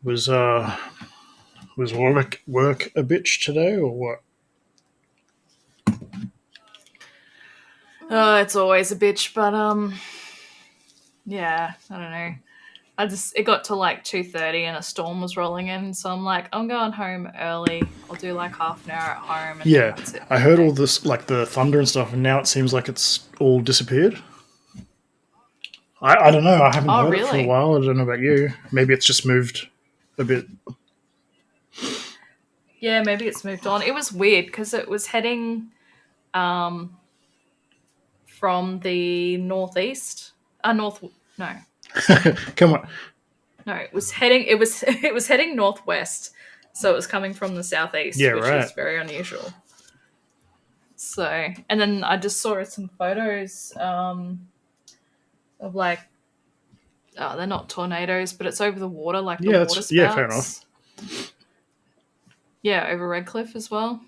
Was work a bitch today or what? It's always a bitch, but yeah, I don't know. It got to like 2:30 and a storm was rolling in, so I'm like, I'm going home early. I'll do like half an hour at home, and then Yeah, that's it. I heard all this, like the thunder and stuff, and now it seems like it's all disappeared. I don't know. I haven't heard it for a Really? while. I don't know about you. Maybe it's just moved a bit. Yeah, maybe it's moved on. It was weird because it was heading um from the northeast. North. No, Come on. no. It was heading. It was it was heading northwest, so it was coming from the southeast, Yeah, which right. is very unusual. So, and then I just saw some photos of like, oh, they're not tornadoes, but it's over the water, like the Yeah, water spouts. yeah, fair enough. Yeah, over Redcliffe as well.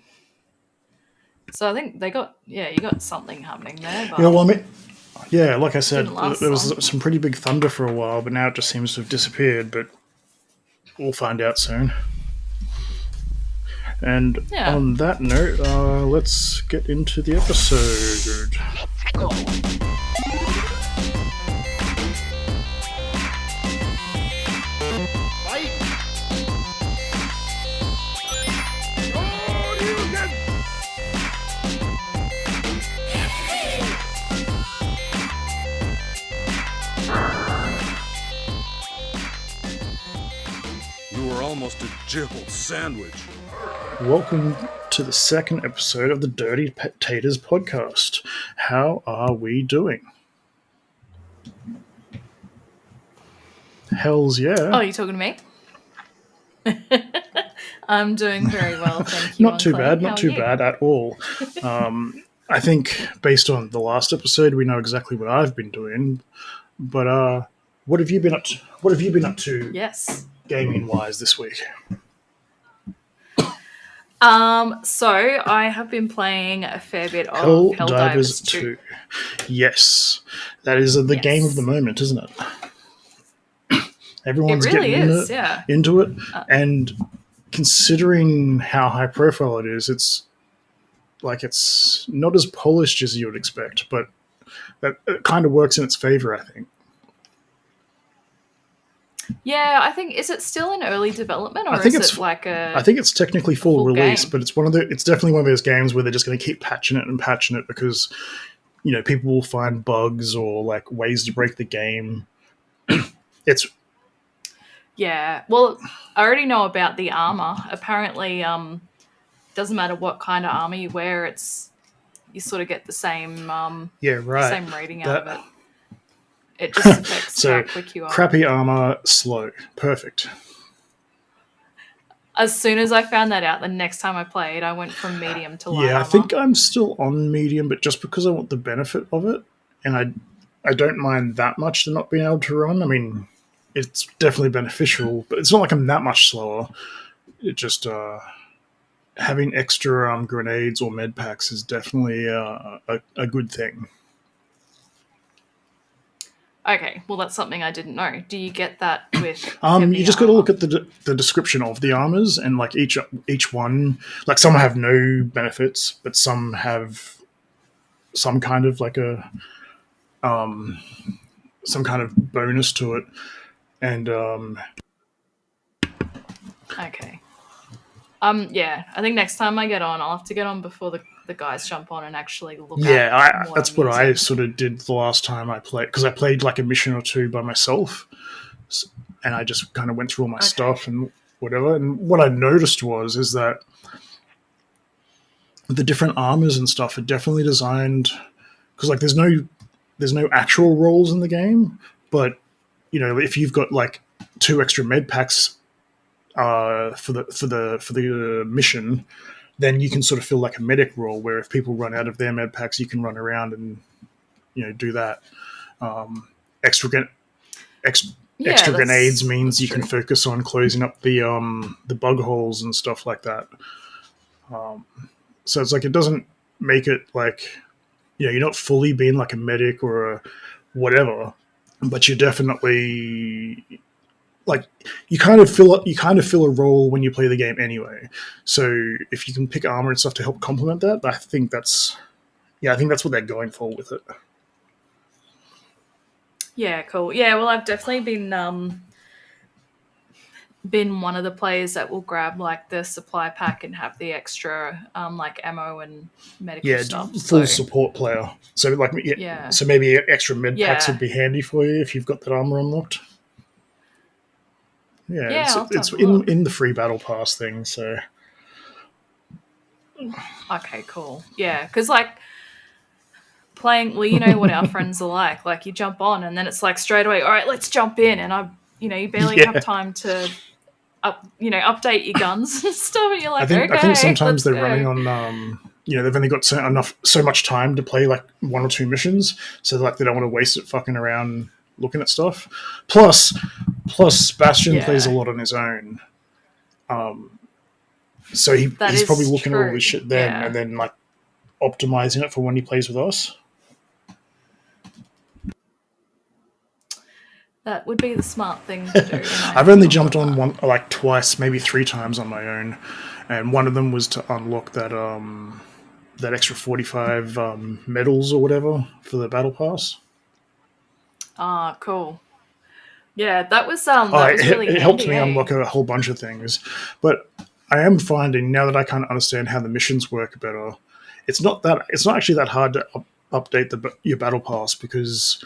So I think you got something happening there. But Yeah, well, I mean, yeah, like I said, didn't last there was long. some pretty big thunder for a while, but now it just seems to have disappeared. But we'll find out soon. And Yeah. on that note, let's get into the episode. You were almost a jibble sandwich. Welcome to the second episode of the Dirty Potatoes podcast. How are we doing? Hells yeah. Oh, you talking to me? I'm doing very well, thank you. Not too bad, not too bad at all. I think based on the last episode, we know exactly what I've been doing. But what have you been up to? What have you been up to? Yes. Gaming wise this week? So I have been playing a fair bit of Helldivers 2. Yes, that is the game of the moment, isn't it? Everyone's It really getting is, into it, and considering how high profile it is, it's not as polished as you would expect, but that it kind of works in its favor, I think. Yeah, I think, is it still in early development, or I think is it's it like a... I think it's technically full release, game? but it's definitely one of those games where they're just going to keep patching it because, you know, people will find bugs or like ways to break the game. It's... Yeah, well, I already know about the armor. Apparently, doesn't matter what kind of armor you wear, you sort of get the same same rating out of it. It just affects how quick you are. Crappy armor, slow. Perfect. As soon as I found that out, the next time I played, I went from medium to light armor. Yeah, I think I'm still on medium, but just because I want the benefit of it, and I don't mind that much to not being able to run. I mean, it's definitely beneficial, but it's not like I'm that much slower. It just having extra grenades or med packs is definitely a good thing. Okay, well, that's something I didn't know. Do you get that with you just got to look at the description of the armors, and like each one, like some have no benefits, but some have some kind of like a some kind of bonus to it, and okay. Yeah, I think next time I get on, I'll have to get on before the guys jump on and actually look. Yeah, that's what I sort of did the last time I played, because I played like a mission or two by myself, and I just kind of went through all my stuff and whatever. And what I noticed is that the different armors and stuff are definitely designed, because like there's no actual rolls in the game, but you know, if you've got like 2 extra med packs for the mission, then you can sort of feel like a medic role, where if people run out of their med packs, you can run around and, you know, do that. Extra grenades means you can focus on closing up the bug holes and stuff like that. So it's like, it doesn't make it like, you know, you're not fully being like a medic or a whatever, but you're definitely like you kind of fill a role when you play the game anyway. So if you can pick armor and stuff to help complement that, I think that's what they're going for with it. Yeah, cool. Yeah, well, I've definitely been one of the players that will grab like the supply pack and have the extra like ammo and medical stuff. Full support player. So like so maybe extra med packs would be handy for you if you've got that armor unlocked. Yeah, it's in the free battle pass thing. So okay, cool. Yeah, because like playing, well, you know what our friends are like. Like you jump on and then it's like straight away, all right, let's jump in, and you barely have time to update your guns and stuff. And you're like, I think sometimes they're running on they've only got so much time to play like one or two missions, so like they don't want to waste it fucking around looking at stuff. Plus Bastion plays a lot on his own, so he's probably looking at all this shit then and then like optimizing it for when he plays with us. That would be the smart thing to do. I've only jumped on twice, maybe 3 times on my own, and one of them was to unlock that extra 45 medals or whatever for the battle pass. Ah, cool. Yeah, that was really it helped me unlock a whole bunch of things. But I am finding now that I kind of understand how the missions work better, it's not actually that hard to update your battle pass, because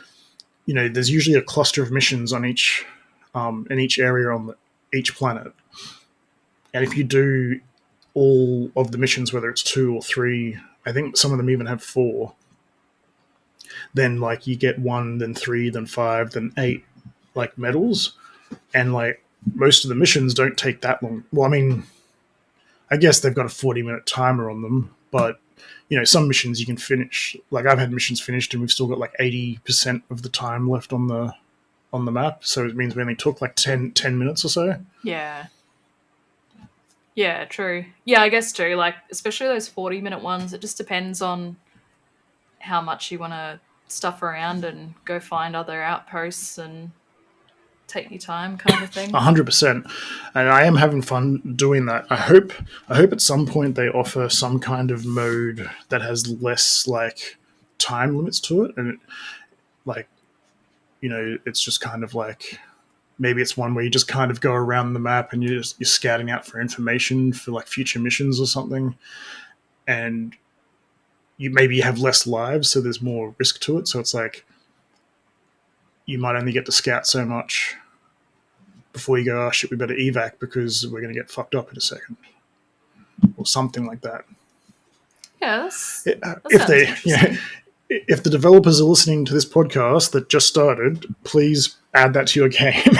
there's usually a cluster of missions on each in each area on each planet, and if you do all of the missions, whether it's 2 or 3, I think some of them even have 4, then like you get 1, then 3, then 5, then 8 like medals, and like most of the missions don't take that long. Well, I mean, I guess they've got a 40-minute timer on them, but some missions you can finish. Like I've had missions finished and we've still got like 80% of the time left on the map, so it means we only took like 10 minutes or so. Yeah, true. Yeah, I guess too, like especially those 40-minute ones, it just depends on how much you want to stuff around and go find other outposts and take your time kind of thing. 100%. And I am having fun doing that. I hope at some point they offer some kind of mode that has less like time limits to it, and it's just kind of like, maybe it's one where you just kind of go around the map and you're scouting out for information for like future missions or something, and you have less lives, so there's more risk to it. So it's like you might only get to scout so much before you go, oh shit, we better evac because we're going to get fucked up in a second, or something like that. Yeah, if the developers are listening to this podcast that just started, please add that to your game.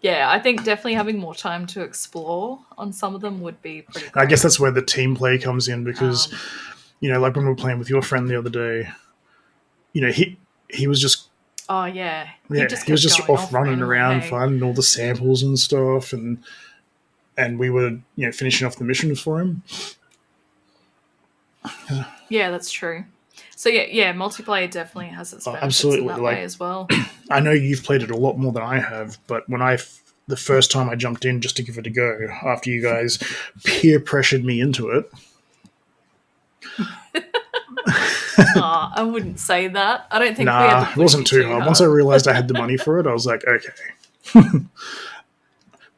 Yeah, I think definitely having more time to explore on some of them would be pretty great. I guess that's where the team play comes in, because like when we were playing with your friend the other day, he was just he was just off running around finding all the samples and stuff, and we were finishing off the missions for him. Yeah, that's true. So yeah, multiplayer definitely has its benefits absolutely in that way as well. I know you've played it a lot more than I have, but when the first time I jumped in just to give it a go, after you guys peer pressured me into it. I wouldn't say that. I don't think it wasn't too hard. Once I realized I had the money for it, I was like, okay.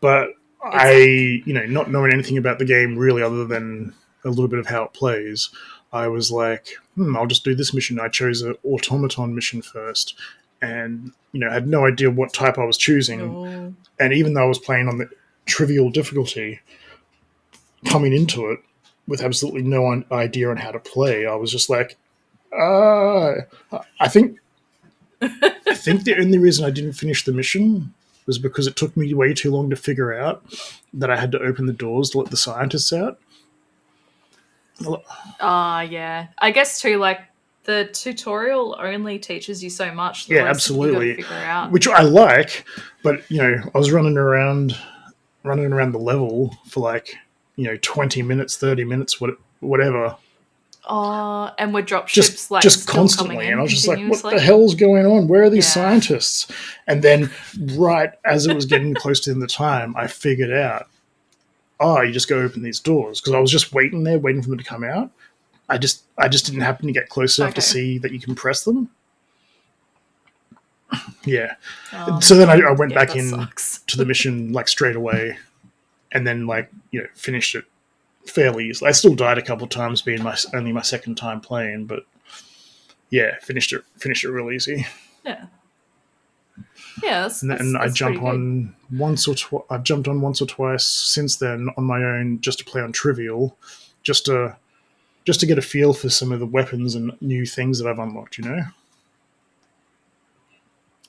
But not knowing anything about the game really other than a little bit of how it plays, I was like, I'll just do this mission. I chose an automaton mission first, and had no idea what type I was choosing. Oh. And even though I was playing on the trivial difficulty, coming into it with absolutely no idea on how to play, I was just like, I think the only reason I didn't finish the mission was because it took me way too long to figure out that I had to open the doors to let the scientists out. Yeah. I guess too, like the tutorial only teaches you so much. Yeah, absolutely. You gotta figure out. Which I like, but I was running around the level for like 20 minutes, 30 minutes, whatever, And would drop ships just constantly, and I was just like, "What the hell's going on? Where are these scientists?" And then, right as it was getting close to the end of the time, I figured out, you just go open these doors, because I was just waiting there, waiting for them to come out. I just didn't happen to get close enough to see that you can press them. Yeah. So then I went back in to the mission like straight away, and then finished it fairly easily. I still died a couple of times, being only my second time playing, but yeah, finished it real easy. Yeah. Yeah, and I jump on once or twice. I've jumped on once or twice since then on my own, just to play on Trivial, just to get a feel for some of the weapons and new things that I've unlocked.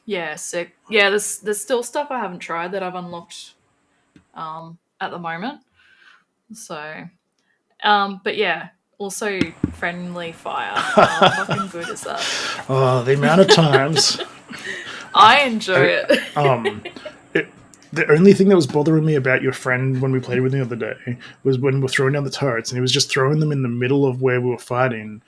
Yeah, sick. Yeah, there's still stuff I haven't tried that I've unlocked at the moment. So, but yeah, also friendly fire. How fucking good is that? Oh, the amount of times. I enjoy it. The only thing that was bothering me about your friend when we played with him the other day was when we were throwing down the turrets, and he was just throwing them in the middle of where we were fighting.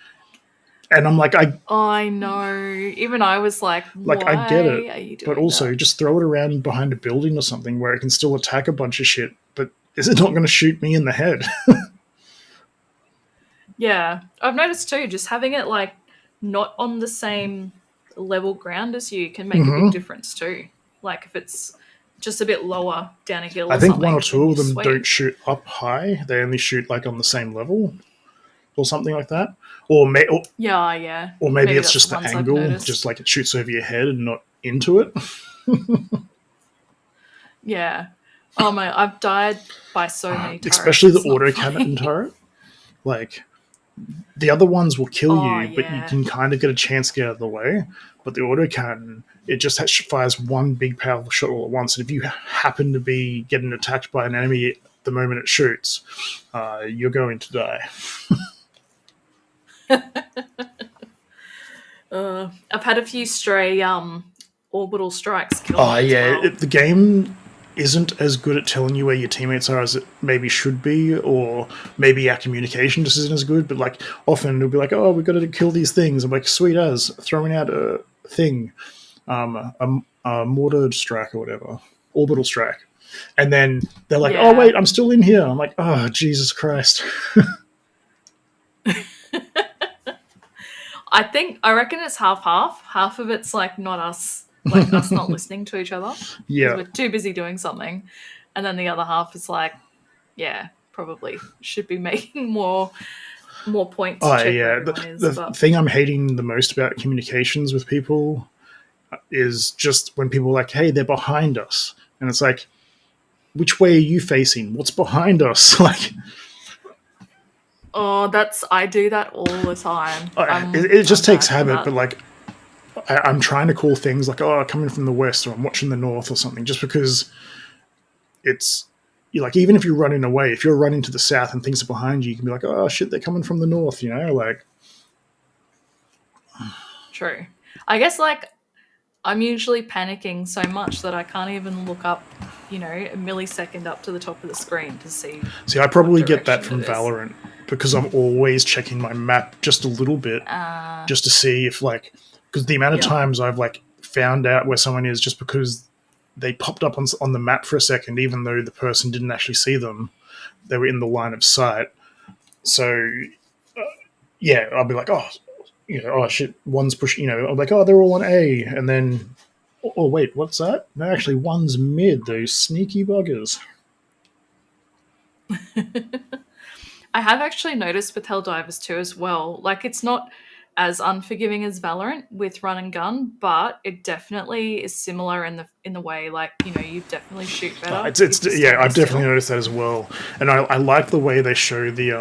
And I'm like, I know. Even I was like, why I get it, are you doing but also that? just throw it around behind a building or something where it can still attack a bunch of shit. But is it not going to shoot me in the head? Yeah, I've noticed too. Just having it like not on the same level ground as you can make a big difference too. Like if it's just a bit lower down a hill. I think one or two of them don't shoot up high; they only shoot like on the same level, or something like that. Or maybe it's just the angle, just like it shoots over your head and not into it. Yeah. Oh my! I've died by so many turrets. Especially the autocannon turret. Like the other ones will kill you, but you can kind of get a chance to get out of the way. But the autocannon, it just fires one big powerful shot all at once. And if you happen to be getting attacked by an enemy the moment it shoots, you're going to die. I've had a few stray orbital strikes killed. The game isn't as good at telling you where your teammates are as it maybe should be, or maybe our communication just isn't as good. But like often it'll be like, "Oh, we've got to kill these things." I'm like, "Sweet as," throwing out a thing, a mortar strike or whatever, orbital strike, and then they're like, "Oh wait, I'm still in here." I'm like, "Oh Jesus Christ." I reckon it's half. Half of it's like not us. Like us not listening to each other. Yeah. We're too busy doing something. And then the other half is like, probably should be making more points. The thing I'm hating the most about communications with people is just when people are like, "Hey, they're behind us." And it's like, which way are you facing? What's behind us? Like, I do that all the time. It just takes habit, but like, I'm trying to call things like, "Oh, coming from the west," or "I'm watching the north," or something, just because it's like, even if you're running away, if you're running to the south and things are behind you, you can be like, "Oh shit, they're coming from the north," like. True. I guess like I'm usually panicking so much that I can't even look up, a millisecond up to the top of the screen to see. See, I probably get that from Valorant because I'm always checking my map just a little bit, just to see if because the amount of times I've found out where someone is just because they popped up on the map for a second, even though the person didn't actually see them, they were in the line of sight. So I'll be like, oh shit, one's pushing. I'm like, oh, they're all on A, and then oh wait, what's that? No, actually, one's mid. Those sneaky buggers. I have actually noticed with Helldivers 2 as well. Like, it's not as unforgiving as Valorant with run and gun, but it definitely is similar in the way, you definitely shoot better. I've definitely noticed that as well, and I like the way they show the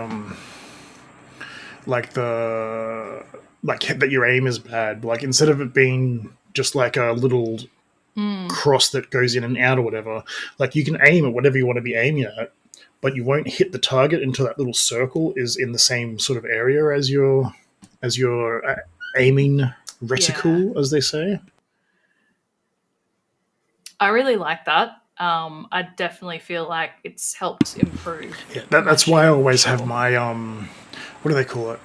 that your aim is bad. Like, instead of it being just like a little cross that goes in and out or whatever, like you can aim at whatever you want to be aiming at, but you won't hit the target until that little circle is in the same sort of area as your aiming reticle, as they say. I really like that. I definitely feel like it's helped improve. Yeah, that's why I always have my what do they call it?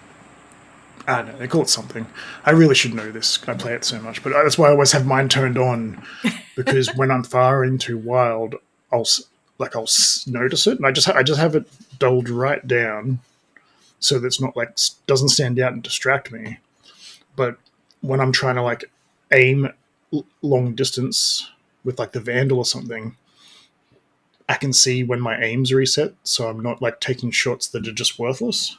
I don't know, they call it something. I really should know this. I play it so much, but that's why I always have mine turned on, because when I'm far into wild, I'll notice it, and I just have it dulled right down, so that it's not like doesn't stand out and distract me. But when I'm trying to like aim long distance with like the Vandal or something, I can see when my aim's reset, so I'm not like taking shots that are just worthless.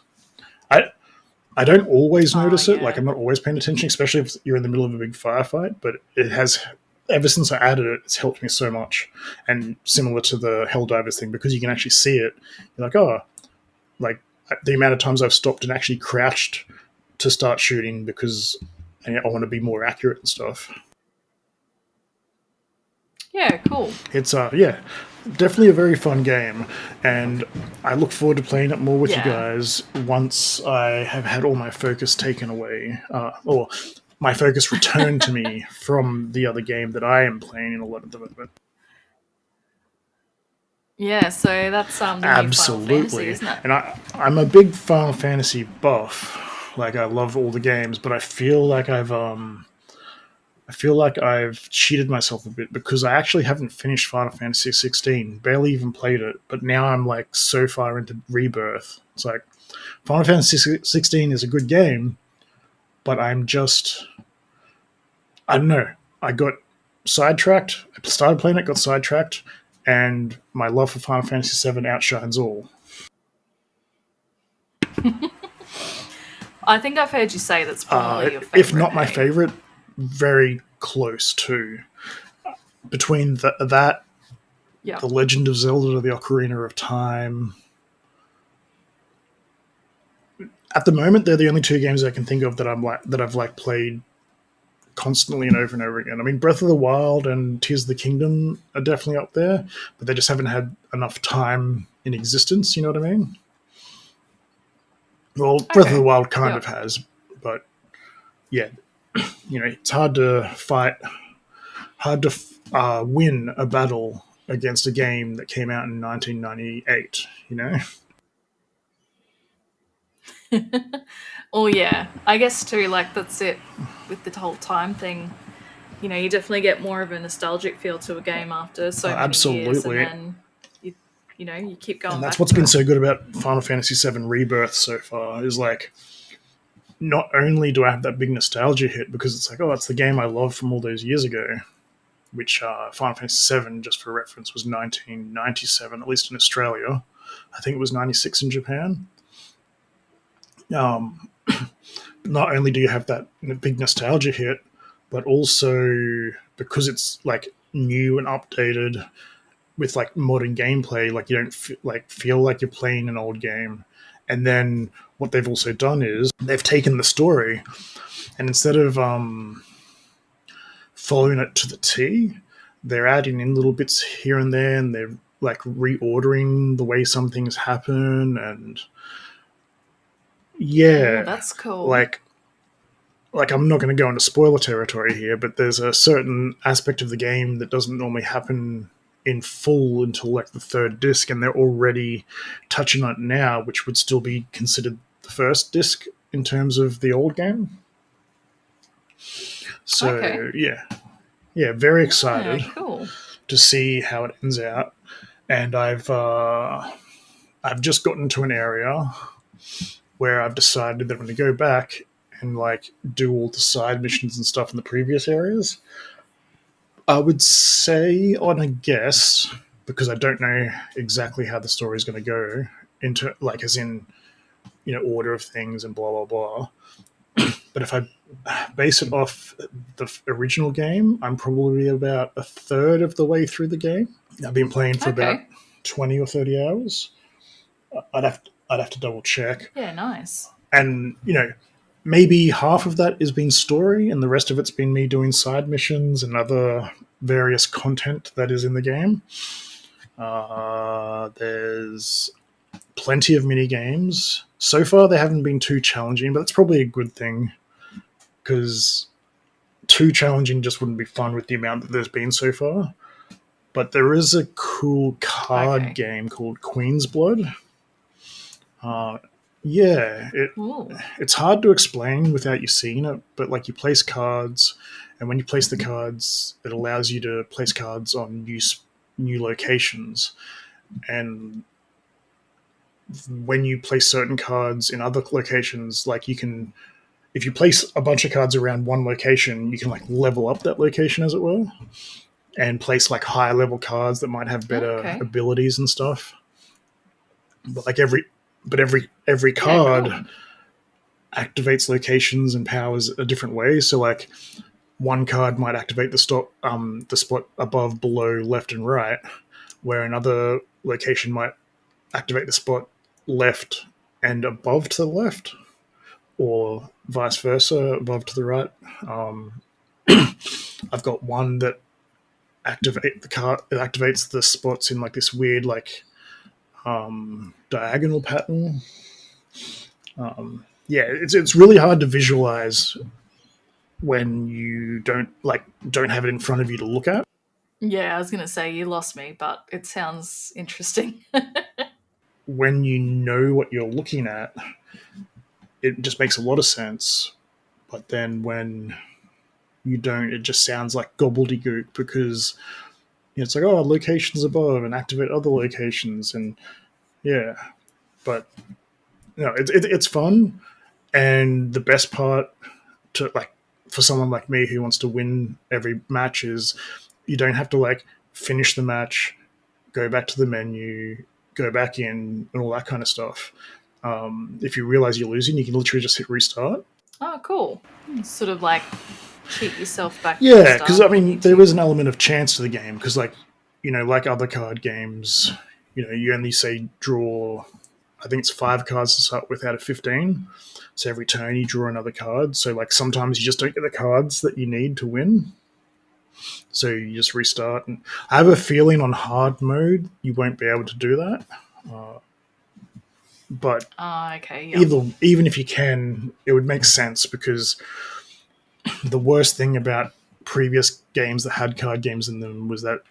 I don't always notice it, like I'm not always paying attention, especially if you're in the middle of a big firefight, but it has, ever since I added it, it's helped me so much. And similar to the Helldivers thing, because you can actually see it, you're like, oh, like the amount of times I've stopped and actually crouched to start shooting because I want to be more accurate and stuff. Yeah, cool. It's definitely a very fun game, and I look forward to playing it more with you guys once I have had all my focus taken away, or my focus returned to me from the other game that I am playing in a lot of the moment. Yeah, so that's the absolutely new Final Fantasy, isn't it? And I'm a big Final Fantasy buff. Like, I love all the games, but I feel like I've cheated myself a bit, because I actually haven't finished Final Fantasy 16, barely even played it, but now I'm like so far into Rebirth. It's like, Final Fantasy 16 is a good game, but I don't know, I got sidetracked. I started playing it, got sidetracked, and my love for Final Fantasy 7 outshines all. I think I've heard you say that's probably your favorite. If not my favorite, very close to. Between the Legend of Zelda, the Ocarina of Time. At the moment, they're the only two games I can think of that I've played constantly and over again. I mean, Breath of the Wild and Tears of the Kingdom are definitely up there, but they just haven't had enough time in existence, you know what I mean? Well, Breath of the Wild kind of has, but yeah, it's hard to win a battle against a game that came out in 1998, Oh yeah, I guess too, like that's it with the whole time thing. You definitely get more of a nostalgic feel to a game after so many years, and then you keep going. And that's what's been so good about Final Fantasy VII Rebirth so far, is like, not only do I have that big nostalgia hit, because it's like, oh, it's the game I loved from all those years ago, which Final Fantasy VII, just for reference, was 1997, at least in Australia. I think it was 96 in Japan. Not only do you have that big nostalgia hit, but also because it's like new and updated with like modern gameplay, like you don't feel like you're playing an old game. And then what they've also done is they've taken the story, and instead of following it to the T, they're adding in little bits here and there, and they're like reordering the way some things happen, and that's cool. Like I'm not going to go into spoiler territory here, but there's a certain aspect of the game that doesn't normally happen in full until like the third disc, and they're already touching on it now, which would still be considered the first disc in terms of the old game. So very excited to see how it ends out. And I've just gotten to an area where I've decided that I'm going to go back and like do all the side missions and stuff in the previous areas. I would say, on a guess, because I don't know exactly how the story is going to go into, like, as in, order of things and blah, blah, blah. But if I base it off the original game, I'm probably about a third of the way through the game. I've been playing for about 20 or 30 hours. I'd have to double check. Yeah, nice. And, maybe half of that has been story, and the rest of it's been me doing side missions and other various content that is in the game. There's plenty of mini games. So far, they haven't been too challenging, but that's probably a good thing, because too challenging just wouldn't be fun with the amount that there's been so far. But there is a cool card game called Queen's Blood. Yeah, Ooh. it's hard to explain without you seeing it, but like you place cards, and when you place the cards, it allows you to place cards on new locations, and when you place certain cards in other locations, like you can, if you place a bunch of cards around one location, you can like level up that location, as it were, and place like higher level cards that might have better abilities and stuff. But like every card activates locations and powers a different way. So like one card might activate the spot above, below, left, and right, where another location might activate the spot left and above to the left, or vice versa, above to the right. I've got one that activates the spots in like this weird like diagonal pattern. Yeah, it's really hard to visualize when you don't have it in front of you to look at. Yeah, I was gonna say you lost me, but it sounds interesting. When you know what you're looking at, it just makes a lot of sense. But then when you don't, it just sounds like gobbledygook, because it's like, oh, locations above and activate other locations, and yeah. But it's fun, and the best part to like for someone like me who wants to win every match is you don't have to like finish the match, go back to the menu, go back in, and all that kind of stuff. If you realize you're losing, you can literally just hit restart. Oh, cool. Sort of like cheat yourself back. Yeah, because I mean, there is an element of chance to the game, because like, like other card games, you only say draw, I think it's 5 cards to start with out of 15. So every turn you draw another card. So like sometimes you just don't get the cards that you need to win. So you just restart. And I have a feeling on hard mode you won't be able to do that. But okay, yeah. even if you can, it would make sense, because the worst thing about previous games that had card games in them was that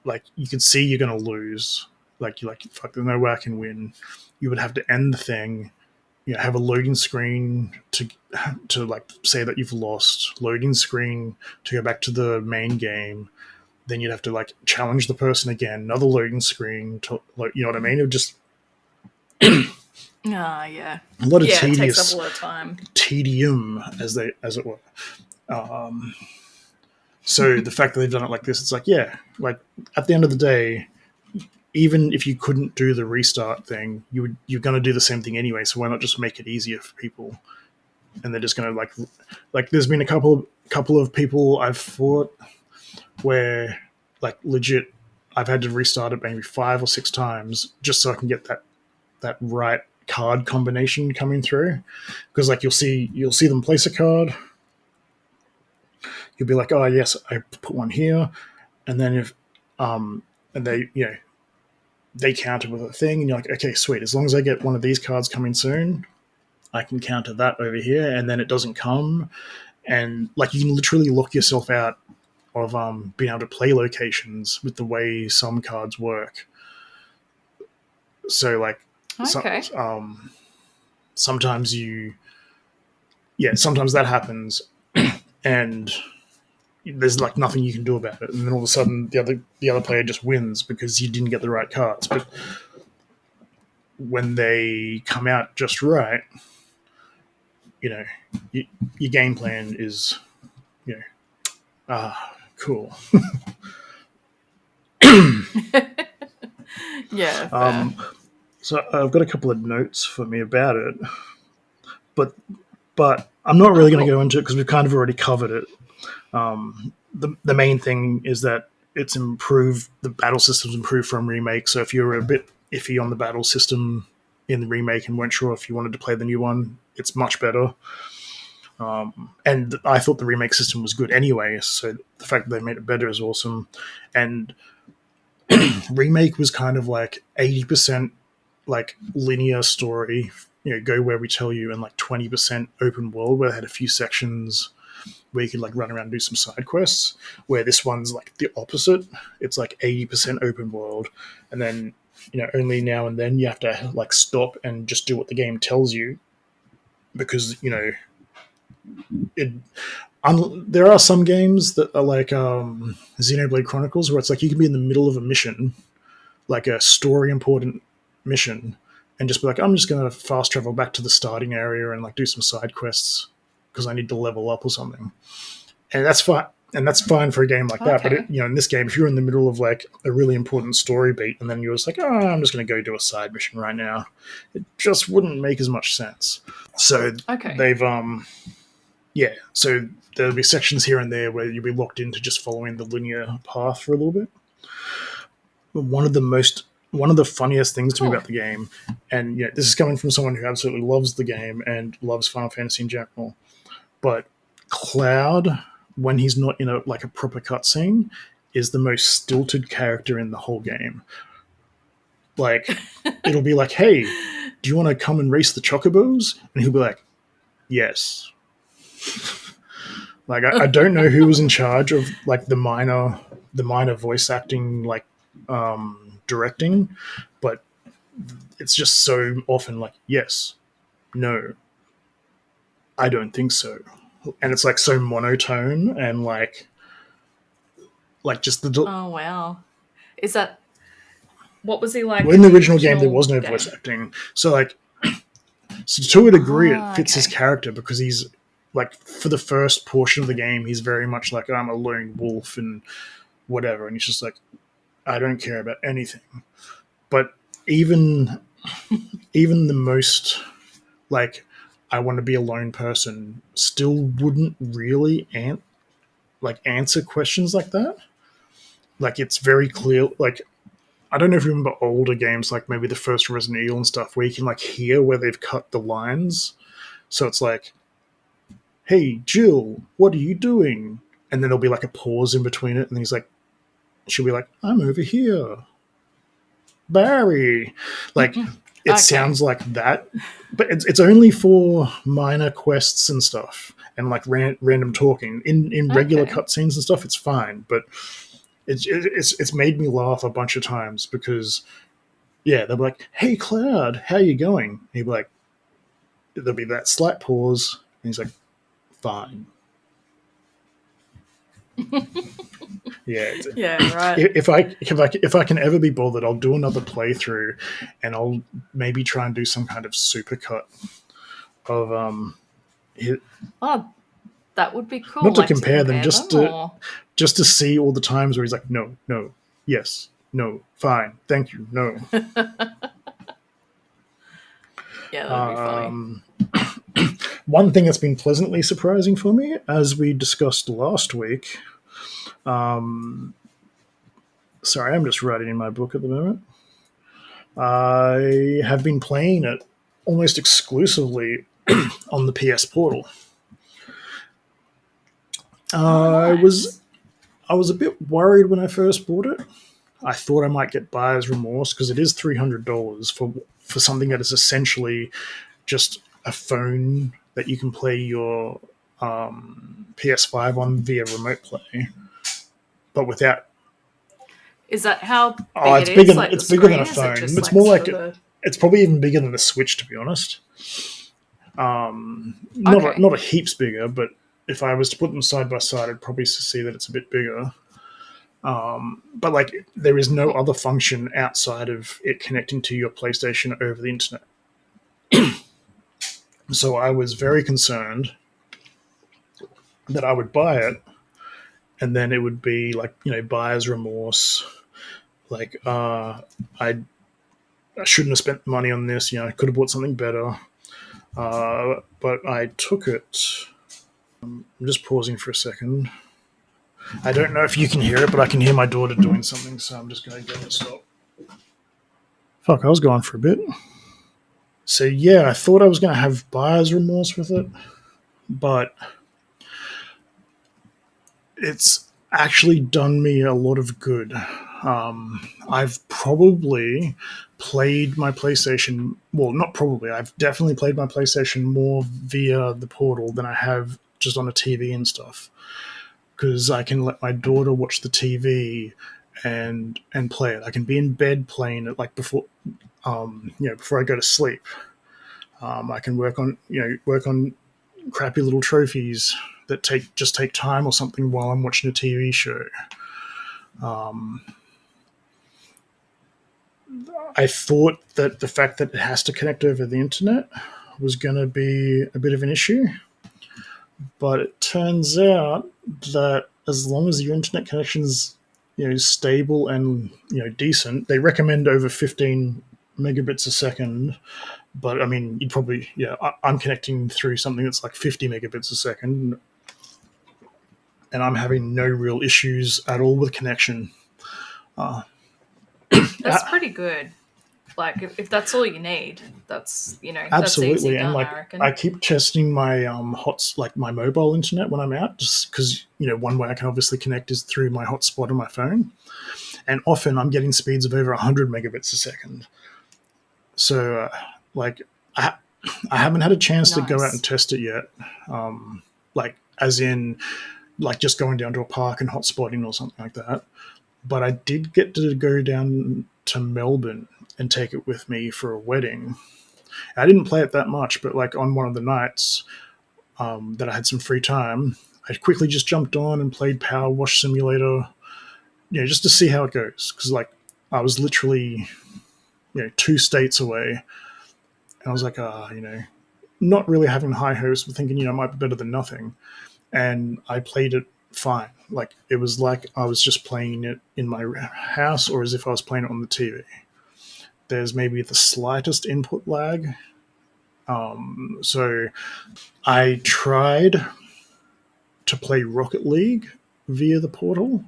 like you could see you're going to lose. Like you're like, fuck, there's no way I can win. You would have to end the thing, have a loading screen to like say that you've lost, loading screen to go back to the main game. Then you'd have to like challenge the person again, another loading screen to, like, you know what I mean? It would just yeah, a lot of it takes up a lot of time. Tedium, as it were. So the fact that they've done it like this, it's like, yeah, like at the end of the day, even if you couldn't do the restart thing, you're going to do the same thing anyway. So why not just make it easier for people? And they're just going to like there's been a couple of people I've fought where like legit I've had to restart it maybe 5 or 6 times just so I can get that right card combination coming through. Because like you'll see them place a card, you'll be like, oh yes, I put one here, and then if and they counter with a thing, and you're like, okay, sweet, as long as I get one of these cards coming soon, I can counter that over here, and then it doesn't come, and like you can literally lock yourself out of being able to play locations with the way some cards work. So like sometimes sometimes that happens and there's like nothing you can do about it, and then all of a sudden the other player just wins because you didn't get the right cards. But when they come out just right, your game plan is cool. Yeah. So I've got a couple of notes for me about it, but I'm not really going to go into it because we've kind of already covered it. The main thing is that it's improved. The battle system's improved from remake. So if you're a bit iffy on the battle system in the remake and weren't sure if you wanted to play the new one, it's much better. And I thought the remake system was good anyway, so the fact that they made it better is awesome. And remake was kind of like 80% like linear story, go where we tell you, and like 20% open world where they had a few sections where you could like run around and do some side quests, where this one's like the opposite. It's like 80% open world, and then only now and then you have to like stop and just do what the game tells you, because there are some games that are like Xenoblade Chronicles, where it's like you can be in the middle of a mission, like a story important mission, and just be like, I'm just going to fast travel back to the starting area and like do some side quests because I need to level up or something. And that's fine. And that's fine for a game like that. But in this game, if you're in the middle of like a really important story beat and then you're just like, I'm just going to go do a side mission right now, it just wouldn't make as much sense. So they've so there'll be sections here and there where you'll be locked into just following the linear path for a little bit. But one of the funniest things to me about the game, and this is coming from someone who absolutely loves the game and loves Final Fantasy in general, but Cloud, when he's not in a proper cutscene, is the most stilted character in the whole game. Like, it'll be like, hey, do you want to come and race the chocobos? And he'll be like, yes. Like, I don't know who was in charge of like the minor voice acting, like directing, but it's just so often like, yes, no, I don't think so. And it's like so monotone and like just the oh wow, is that what was he like? Well, in the original game there was no voice acting, so to a degree it fits his character, because he's like, for the first portion of the game he's very much like, I'm a lone wolf and whatever, and he's just like, I don't care about anything. But even the most like, I want to be a lone person still wouldn't really answer questions like that. Like, it's very clear. Like, I don't know if you remember older games, like maybe the first Resident Evil and stuff, where you can like hear where they've cut the lines. So it's like, hey, Jill, what are you doing? And then there'll be like a pause in between it. And she'll be like, I'm over here. Barry. Like, it sounds like that, but it's only for minor quests and stuff, and like random talking. In regular cutscenes and stuff, it's fine. But it's made me laugh a bunch of times, because they'll be like, "Hey, Cloud, how you going?" And he'll be like, there'll be that slight pause, and he's like, "Fine." Right. If I can ever be bothered, I'll do another playthrough, and I'll maybe try and do some kind of supercut of that would be cool. Not to compare them, just to see all the times where he's like, no, yes, no, fine, thank you, no. Yeah, that would be funny. One thing that's been pleasantly surprising for me, as we discussed last week. Sorry, I'm just writing in my book at the moment. I have been playing it almost exclusively on the PS Portal. Nice. I was a bit worried when I first bought it. I thought I might get buyer's remorse, because it is $300 for something that is essentially just a phone that you can play your PS5 on via remote play. But without, is that how big it's it bigger, is? Like, it's bigger than a phone. It's more like it's probably even bigger than the Switch, to be honest. Not a heaps bigger, but if I was to put them side by side, I'd probably see that it's a bit bigger. But like, there is no other function outside of it connecting to your PlayStation over the internet. So I was very concerned that I would buy it, and then it would be like, buyer's remorse. Like, I shouldn't have spent money on this. I could have bought something better. But I took it. I'm just pausing for a second. I don't know if you can hear it, but I can hear my daughter doing something, so I'm just going to go and stop. Fuck, I was gone for a bit. So I thought I was going to have buyer's remorse with it, but it's actually done me a lot of good. I've probably played my PlayStation, well, not probably, I've definitely played my PlayStation more via the Portal than I have just on a TV and stuff, because I can let my daughter watch the TV, and play it. I can be in bed playing it like before before I go to sleep. I can work on crappy little trophies that take time or something while I'm watching a TV show. I thought that the fact that it has to connect over the internet was going to be a bit of an issue, but it turns out that as long as your internet connection is stable and decent, they recommend over 15 megabits a second. But I mean, you'd probably I'm connecting through something that's like 50 megabits a second, and I'm having no real issues at all with connection. That's pretty good. Like, if that's all you need, that's absolutely. That's easy And done, like, I reckon. I keep testing my my mobile internet when I'm out, just because one way I can obviously connect is through my hotspot on my phone, and often I'm getting speeds of over 100 megabits a second. So, I haven't had a chance to go out and test it yet. As in, just going down to a park and hotspotting or something like that. But I did get to go down to Melbourne and take it with me for a wedding. I didn't play it that much, but on one of the nights that I had some free time, I quickly just jumped on and played Power Wash Simulator, just to see how it goes. Because I was literally 2 states away, and I was like, not really having high hopes, but thinking it might be better than nothing. And I played it fine. It was like I was just playing it in my house, or as if I was playing it on the TV. There's maybe the slightest input lag. So I tried to play Rocket League via the portal,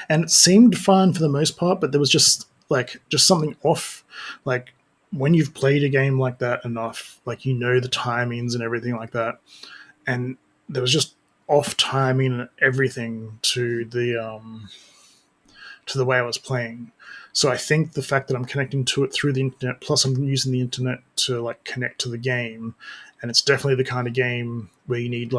and it seemed fine for the most part, but there was just something off. When you've played a game like that enough, the timings and everything like that, and there was just off timing and everything to the way I was playing. So I think the fact that I'm connecting to it through the internet, plus I'm using the internet to connect to the game, and it's definitely the kind of game where you need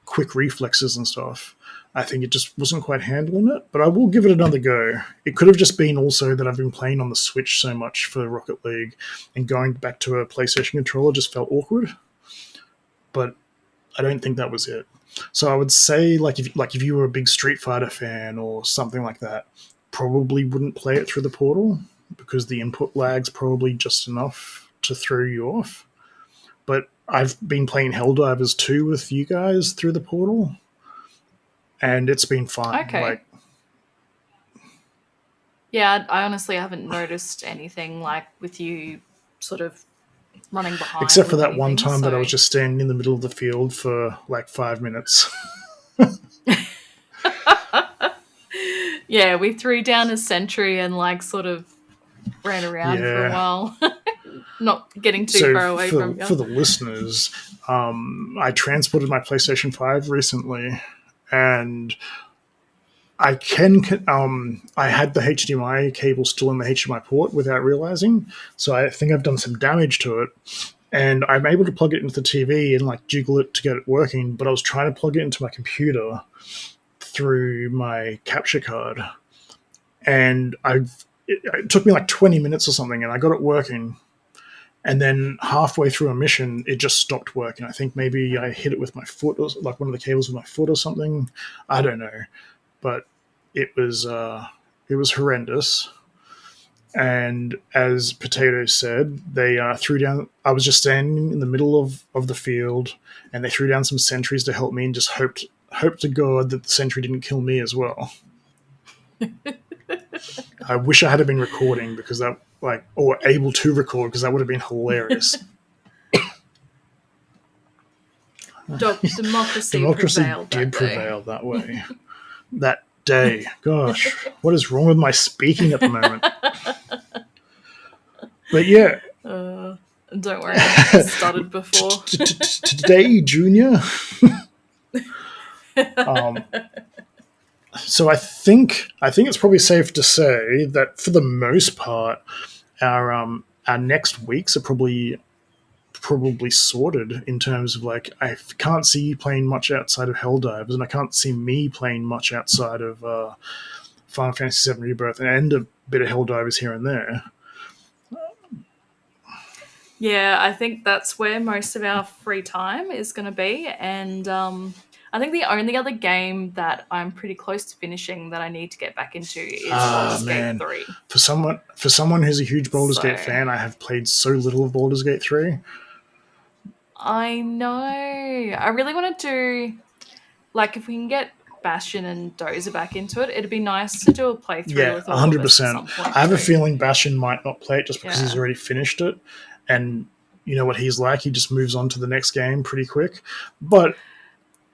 quick reflexes and stuff. I think it just wasn't quite handling it, but I will give it another go. It could have just been also that I've been playing on the Switch so much for Rocket League, and going back to a PlayStation controller just felt awkward. But I don't think that was it. So I would say, if you were a big Street Fighter fan or something like that, probably wouldn't play it through the portal, because the input lag's probably just enough to throw you off. But I've been playing Helldivers 2 with you guys through the portal, and it's been fine. Okay. Yeah, I honestly haven't noticed anything with you sort of running behind. Except for that one time that I was just standing in the middle of the field for 5 minutes. Yeah, we threw down a sentry and sort of ran around for a while. Not getting too far away from you. For the listeners, I transported my PlayStation 5 recently, and I had the HDMI cable still in the HDMI port without realizing, so I think I've done some damage to it. And I'm able to plug it into the TV and jiggle it to get it working, but I was trying to plug it into my computer through my capture card, and it took me 20 minutes or something, and I got it working. And then halfway through a mission, it just stopped working. I think maybe I hit it with my foot, or one of the cables with my foot or something. I don't know, but it was horrendous. And as Potato said, they threw down. I was just standing in the middle of the field, and they threw down some sentries to help me, and just hoped to God that the sentry didn't kill me as well. I wish I had been recording, because that or able to record, because that would have been hilarious. Democracy did prevail that way. That day. Gosh, what is wrong with my speaking at the moment? But yeah. Don't worry, I started before. Today, Junior. So I think it's probably safe to say that for the most part, our next weeks are probably sorted in terms of I can't see you playing much outside of Helldivers, and I can't see me playing much outside of Final Fantasy VII Rebirth and a bit of Helldivers here and there. Yeah, I think that's where most of our free time is going to be. And I think the only other game that I'm pretty close to finishing that I need to get back into is Baldur's Gate 3. For someone who's a huge Baldur's Gate fan, I have played so little of Baldur's Gate 3. I know. I really want to do, like, if we can get Bastion and Dozer back into it, it'd be nice to do a playthrough with all 100%. Of us at some point. I have a feeling Bastion might not play it just because he's already finished it. And you know what he's like, he just moves on to the next game pretty quick. But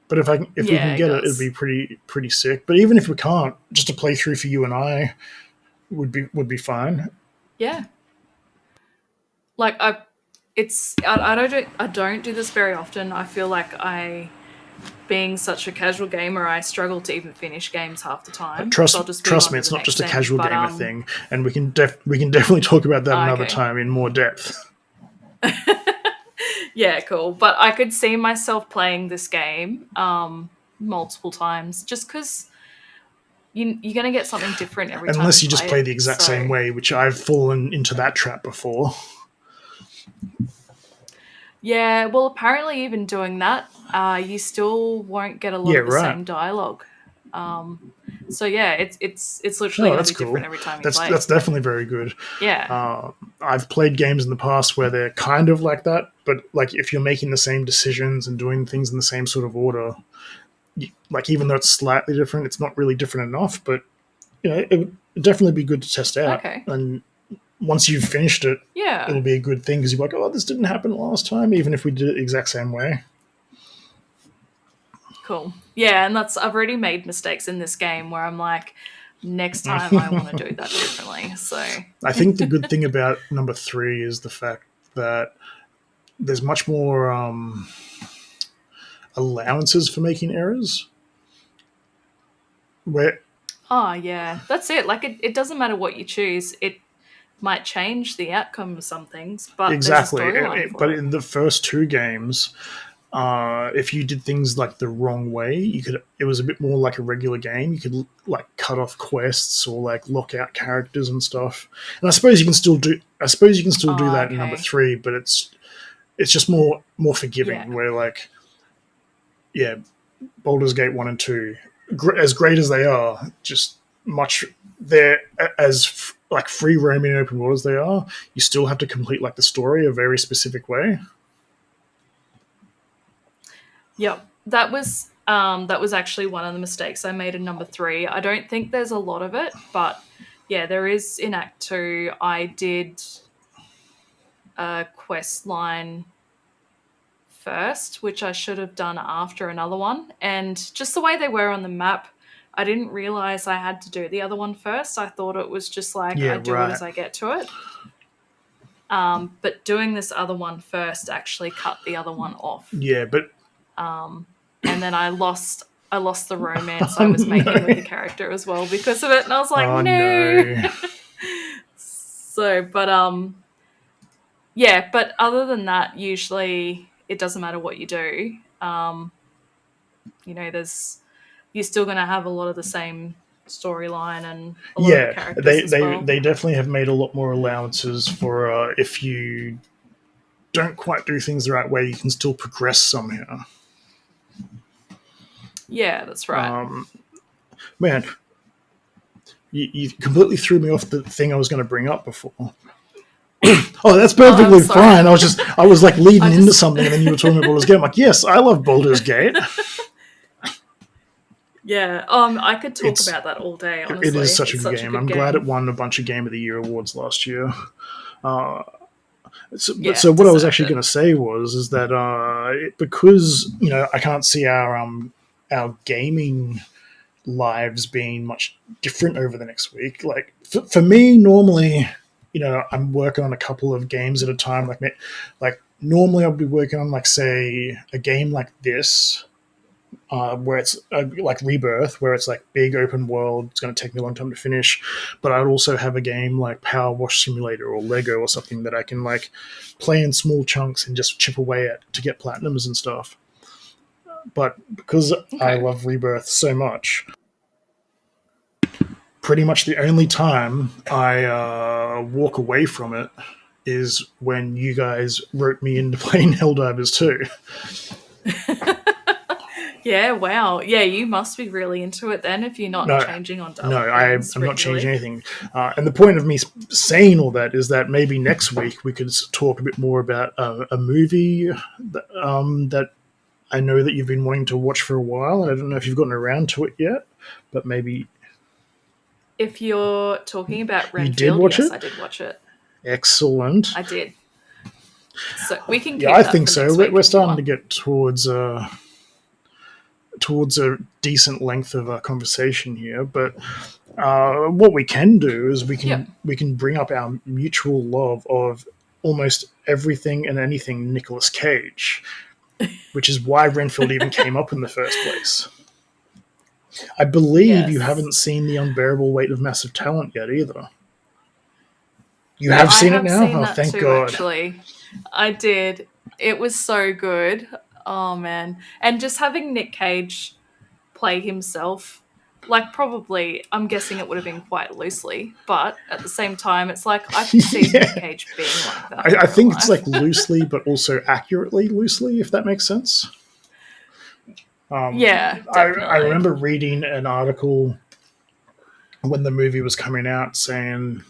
if we can get it, it'd be pretty sick. But even if we can't, just a playthrough for you and I would be fine. Yeah. Like I don't do this very often. I feel like being such a casual gamer, I struggle to even finish games half the time. Trust me, it's not just a casual gamer thing, and we can definitely talk about that another time in more depth. Yeah, cool. But I could see myself playing this game multiple times just because you're going to get something different every time. Unless you just play the exact same way, which I've fallen into that trap before. Yeah, well, apparently even doing that, you still won't get a lot of the same dialogue. So yeah, it's literally going to be different every time you play. That's definitely very good. Yeah. I've played games in the past where they're kind of like that, but like if you're making the same decisions and doing things in the same sort of order, like even though it's slightly different, it's not really different enough. But you know, it would definitely be good to test out. Okay. And once you've finished it, it'll be a good thing because you're like, oh, this didn't happen last time, even if we did it the exact same way. Cool. Yeah, and I've already made mistakes in this game where I'm like, next time I want to do that differently. So I think the good thing about number 3 is the fact that there's much more allowances for making errors. Yeah, that's it. Like it doesn't matter what you choose. It might change the outcome of some things, but exactly. But in the first 2 games, if you did things like the wrong way, it was a bit more like a regular game. You could like cut off quests or like lock out characters and stuff. And I suppose you can still do that in number 3, but it's just more forgiving. Yeah. Where like, yeah, Baldur's Gate 1 and 2, as great as they are, just they're as like free roaming and open world as they are. You still have to complete like the story a very specific way. Yep, that was actually one of the mistakes I made in number 3. I don't think there's a lot of it, but yeah, there is in Act 2. I did a quest line first, which I should have done after another one, and just the way they were on the map, I didn't realize I had to do the other one first. I thought it was just like I do it as I get to it. But doing this other one first actually cut the other one off. Yeah, but and then I lost the romance I was making with the character as well because of it, and I was like, no. So, but yeah, but other than that, usually it doesn't matter what you do. You know, you're still going to have a lot of the same storyline and a lot of the characters they definitely have made a lot more allowances for if you don't quite do things the right way, you can still progress somehow. Yeah, that's right. Man, you completely threw me off the thing I was going to bring up before. Oh, that's perfectly fine. I was like leading into something, and then you were talking about Baldur's Gate. I'm like, yes, I love Baldur's Gate. Yeah, I could talk about that all day, honestly. It is such a good game. I'm glad it won a bunch of Game of the Year awards last year. So what I was actually going to say is that because you know I can't see our gaming lives being much different over the next week. Like for me, normally, you know, I'm working on a couple of games at a time. Like normally I'll be working on like say a game like this. Where it's like Rebirth, where it's like big open world. It's going to take me a long time to finish, but I'd also have a game like Power Wash Simulator or Lego or something that I can like play in small chunks and just chip away at to get platinums and stuff. But because I love Rebirth so much, pretty much the only time I walk away from it is when you guys wrote me into playing Helldivers 2. Yeah, wow. Yeah, you must be really into it then if you're not changing on double. No, I'm not changing anything. And the point of me saying all that is that maybe next week we could talk a bit more about a movie that I know that you've been wanting to watch for a while. I don't know if you've gotten around to it yet, but maybe... If you're talking about Renfield, you did watch it? I did watch it. Excellent. I did. So we can keep Yeah, I that think for so. next week We're if you starting want. to get towards a decent length of a conversation here, but what we can do is we can bring up our mutual love of almost everything and anything Nicolas Cage, which is why Renfield even came up in the first place. I believe you haven't seen The Unbearable Weight of Massive Talent yet either. You have seen it now? Seen thank God. Actually, I did. It was so good. Oh man. And just having Nick Cage play himself, like, probably, I'm guessing it would have been quite loosely, but at the same time, it's like I could see Nick Cage being like that. I think it's like loosely, but also accurately loosely, if that makes sense. Yeah, definitely. I remember reading an article when the movie was coming out saying,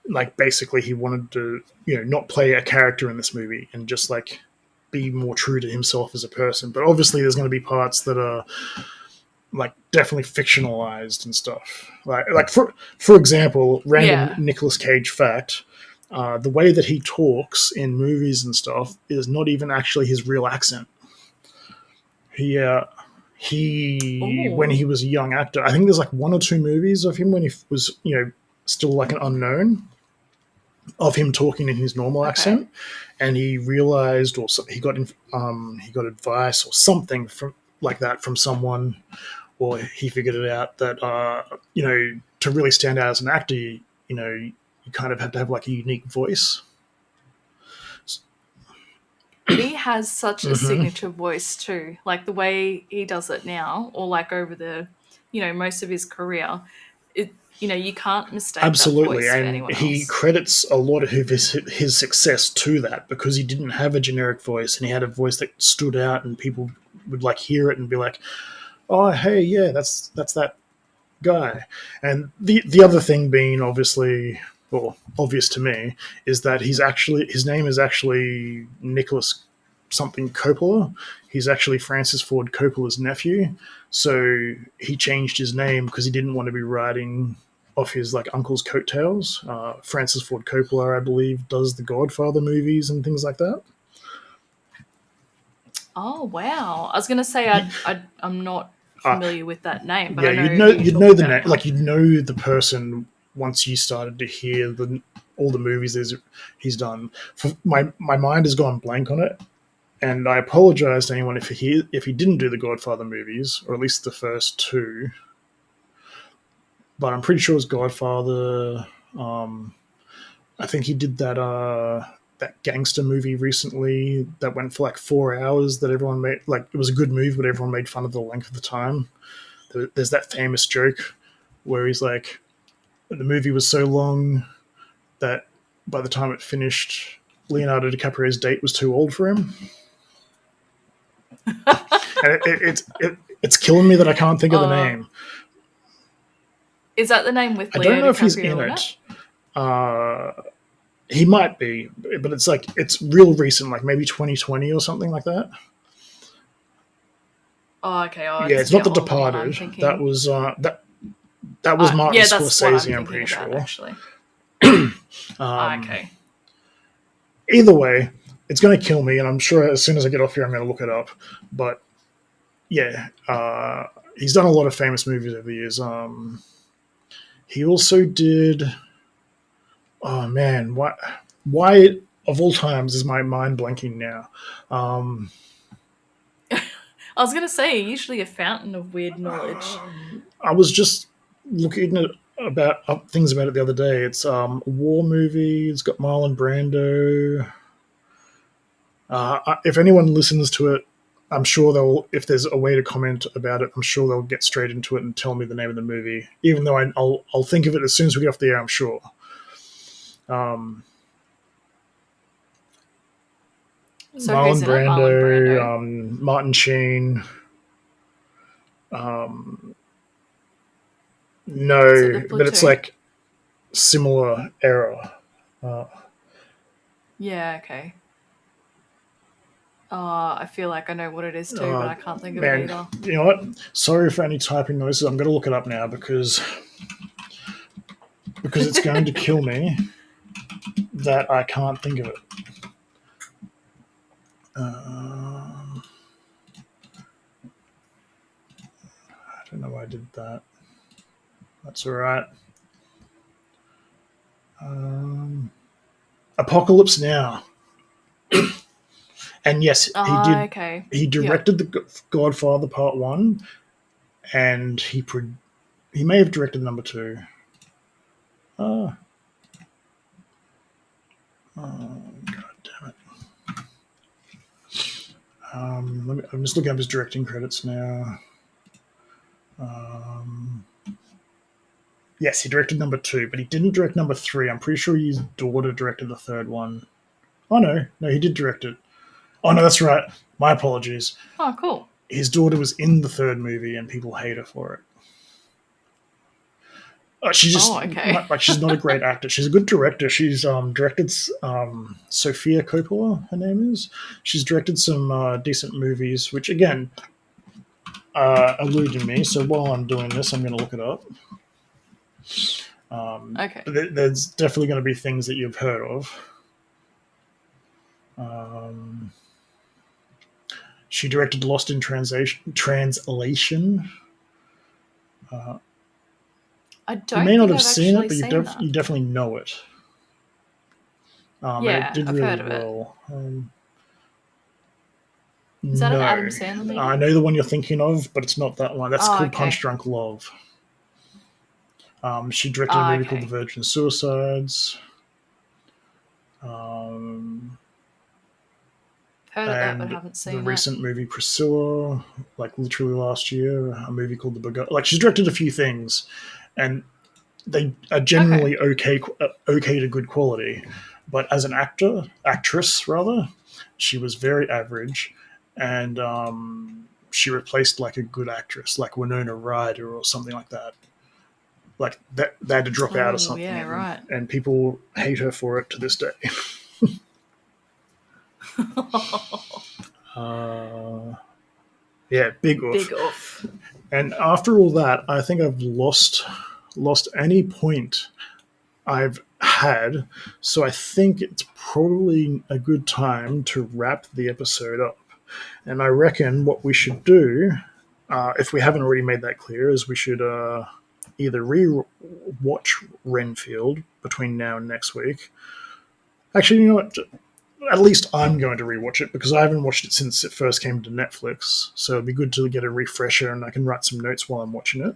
like, basically he wanted to, not play a character in this movie and just, like, be more true to himself as a person. But obviously there's going to be parts that are, like, definitely fictionalized and stuff. Like for example, random Nicolas Cage fact, the way that he talks in movies and stuff is not even actually his real accent. He when he was a young actor, I think there's like 1 or 2 movies of him when he was, still like an unknown, of him talking in his normal accent, and he realized, or he got advice or something from like that from someone, or he figured it out that to really stand out as an actor, you kind of had to have like a unique voice. He has such a signature voice too, like the way he does it now, or like over the, most of his career. You can't mistake absolutely, that voice and for anyone he else. credits a lot of his success to that, because he didn't have a generic voice, and he had a voice that stood out, and people would like hear it and be like, "Oh, hey, yeah, that's that guy." And the other thing being obvious to me is that his name is actually Nicholas something Coppola. He's actually Francis Ford Coppola's nephew, so he changed his name because he didn't want to be riding off his like uncle's coattails. Francis Ford Coppola, I believe, does the Godfather movies and things like that. Oh wow! I was going to say I'm not familiar with that name, but yeah, you'd know the name, like you'd know the person once you started to hear all the movies he's done. My mind has gone blank on it, and I apologize to anyone if he didn't do the Godfather movies, or at least the first 2. But I'm pretty sure it was Godfather. I think he did that gangster movie recently that went for like 4 hours that everyone made. Like, it was a good movie, but everyone made fun of the length of the time. There's that famous joke where he's like, the movie was so long that by the time it finished, Leonardo DiCaprio's date was too old for him. And it's killing me that I can't think of the name. Is that the name with Leo I don't know DiCaprio if he's in it. He might be, but it's real recent, like maybe 2020 or something like that. Oh, okay. Yeah, it's not The Departed. That was that was Martin Scorsese, I'm pretty sure. Actually. Okay. Either way, it's going to kill me, and I'm sure as soon as I get off here, I'm going to look it up. But yeah, he's done a lot of famous movies over the years. He also did. Oh man, why of all times is my mind blanking now? I was going to say, usually a fountain of weird knowledge. I was just looking at things about it the other day. It's a war movie. It's got Marlon Brando. If anyone listens to it I'm sure they'll, if there's a way to comment about it, I'm sure they'll get straight into it and tell me the name of the movie. Even though I'll think of it as soon as we get off the air, I'm sure. So Marlon who's in it? Marlon Brando. Martin Sheen. No, but it's like similar era. Yeah, okay. I feel like I know what it is too, but I can't think of it either. You know what? Sorry for any typing noises. I'm going to look it up now because it's going to kill me that I can't think of it. I don't know why I did that. That's all right. Apocalypse Now. And yes, he did. Okay. He directed The Godfather Part 1, and he may have directed number 2. God damn it. I'm just looking up his directing credits now. Yes, he directed number 2, but he didn't direct number 3. I'm pretty sure his daughter directed the third one. Oh, no, he did direct it. Oh, no, that's right. My apologies. Oh, cool. His daughter was in the third movie, and people hate her for it. She's just like she's not a great actor. She's a good director. She's directed Sofia Coppola, her name is. She's directed some decent movies, which again eluded me. So while I'm doing this, I'm going to look it up. Okay. There's definitely going to be things that you've heard of. She directed Lost in Translation. I don't. You may not have seen it, but you definitely know it. Yeah, it did I've really heard of well. Is that an Adam Sandler movie? I know the one you're thinking of, but it's not that one. That's called okay. Punch Drunk Love. She directed a movie called The Virgin Suicides. Heard of that, but haven't seen the recent movie Priscilla, like literally last year, a movie called The Bug. Like she's directed a few things, and they are generally okay to good quality. But as an actress rather, she was very average, and she replaced like a good actress, like Winona Ryder or something like that. Like that, they had to drop out or something. Yeah, right. And people hate her for it to this day. Yeah, big oof. Big oof. And after all that, I think I've lost any point I've had. So I think it's probably a good time to wrap the episode up. And I reckon what we should do, if we haven't already made that clear, is we should either re-watch Renfield between now and next week. Actually, you know what? At least I'm going to rewatch it because I haven't watched it since it first came to Netflix. So it'd be good to get a refresher and I can write some notes while I'm watching it.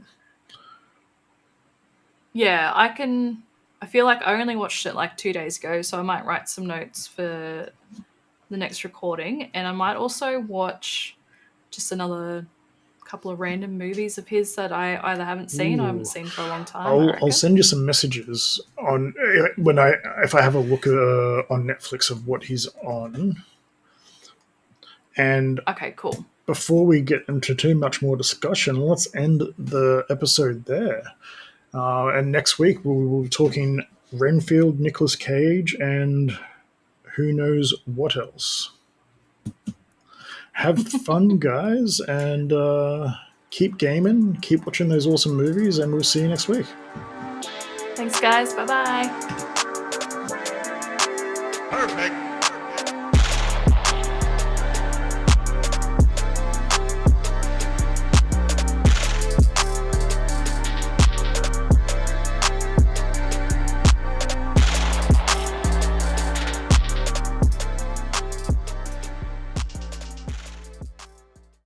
Yeah, I feel like I only watched it like 2 days ago, so I might write some notes for the next recording. And I might also watch just another couple of random movies of his that I either haven't seen or haven't seen for a long time. I'll send you some messages on if I have a look on Netflix of what he's on. And okay, cool. Before we get into too much more discussion, let's end the episode there. And next week we'll be talking Renfield, Nicolas Cage, and who knows what else. Have fun, guys, and keep gaming, keep watching those awesome movies, and we'll see you next week. Thanks, guys. Bye-bye. Perfect.